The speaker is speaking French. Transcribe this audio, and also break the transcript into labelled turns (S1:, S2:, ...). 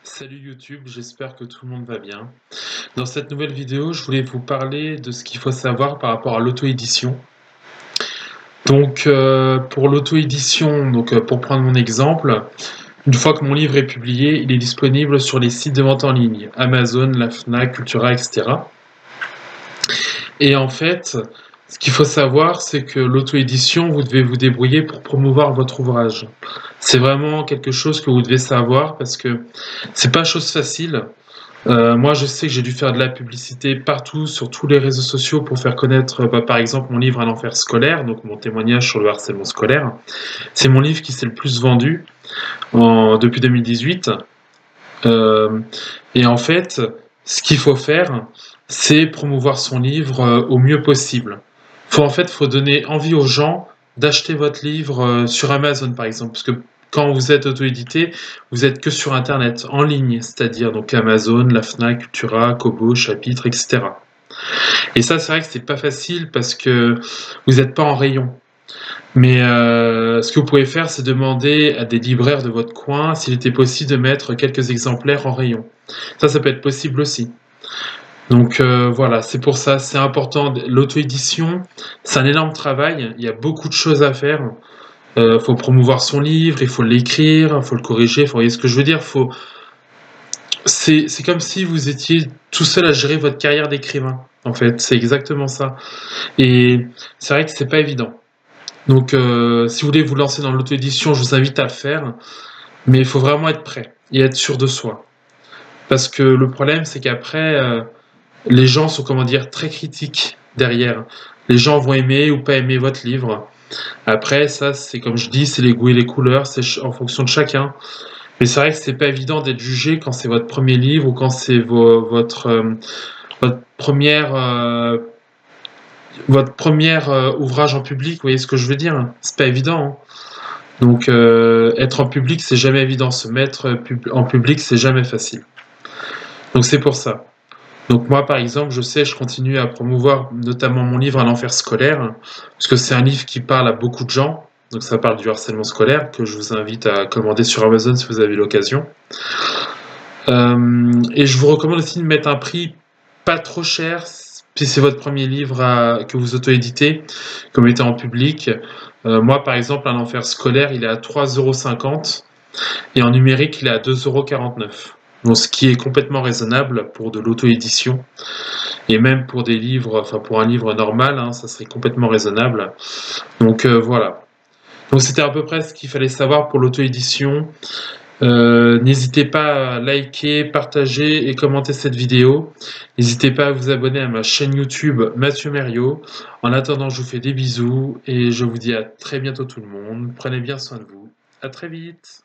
S1: Salut YouTube, j'espère que tout le monde va bien. Dans cette nouvelle vidéo, je voulais vous parler de ce qu'il faut savoir par rapport à l'auto-édition. Donc pour l'auto-édition, pour prendre mon exemple, une fois que mon livre est publié, il est disponible sur les sites de vente en ligne, Amazon, la Fnac, Cultura, etc. Et en fait, ce qu'il faut savoir, c'est que l'auto-édition, vous devez vous débrouiller pour promouvoir votre ouvrage. C'est vraiment quelque chose que vous devez savoir parce que c'est pas chose facile. Moi, je sais que j'ai dû faire de la publicité partout, sur tous les réseaux sociaux pour faire connaître, par exemple, mon livre Un enfer scolaire, donc mon témoignage sur le harcèlement scolaire. C'est mon livre qui s'est le plus vendu depuis 2018. Euh, et en fait, ce qu'il faut faire, c'est promouvoir son livre au mieux possible. Faut donner envie aux gens d'acheter votre livre sur Amazon, par exemple, parce que quand vous êtes auto-édité, vous êtes que sur Internet, en ligne, c'est-à-dire donc Amazon, la Fnac, Cultura, Kobo, Chapitre, etc. Et ça, c'est vrai que c'est pas facile parce que vous n'êtes pas en rayon. Mais ce que vous pouvez faire, c'est demander à des libraires de votre coin s'il était possible de mettre quelques exemplaires en rayon. Ça peut être possible aussi. Donc voilà, c'est pour ça, c'est important. L'auto-édition, c'est un énorme travail, il y a beaucoup de choses à faire. Faut promouvoir son livre, il faut l'écrire, il faut le corriger, vous voyez ce que je veux dire, c'est comme si vous étiez tout seul à gérer votre carrière d'écrivain, en fait, c'est exactement ça. Et c'est vrai que c'est pas évident. Donc si vous voulez vous lancer dans l'auto-édition, je vous invite à le faire, mais il faut vraiment être prêt et être sûr de soi. Parce que le problème, c'est qu'après, les gens sont, comment dire, très critiques derrière. Les gens vont aimer ou pas aimer votre livre. Après, ça, c'est comme je dis, c'est les goûts et les couleurs, c'est en fonction de chacun. Mais c'est vrai que c'est pas évident d'être jugé quand c'est votre premier livre ou quand c'est votre première ouvrage en public. Vous voyez ce que je veux dire? C'est pas évident, hein. Donc, être en public, c'est jamais évident. Se mettre en public, c'est jamais facile. Donc, c'est pour ça. Donc moi, par exemple, je continue à promouvoir notamment mon livre Un enfer scolaire, parce que c'est un livre qui parle à beaucoup de gens. Donc ça parle du harcèlement scolaire, que je vous invite à commander sur Amazon si vous avez l'occasion. Et je vous recommande aussi de mettre un prix pas trop cher, si c'est votre premier livre que vous auto-éditez, comme étant en public. Moi, par exemple, Un enfer scolaire, il est à 3,50 € et en numérique, il est à 2,49 €. Donc, ce qui est complètement raisonnable pour de l'auto-édition. Et même pour des livres, enfin pour un livre normal, hein, ça serait complètement raisonnable. Donc voilà. Donc c'était à peu près ce qu'il fallait savoir pour l'auto-édition. N'hésitez pas à liker, partager et commenter cette vidéo. N'hésitez pas à vous abonner à ma chaîne YouTube Mathieu Merriot. En attendant, je vous fais des bisous et je vous dis à très bientôt tout le monde. Prenez bien soin de vous. À très vite.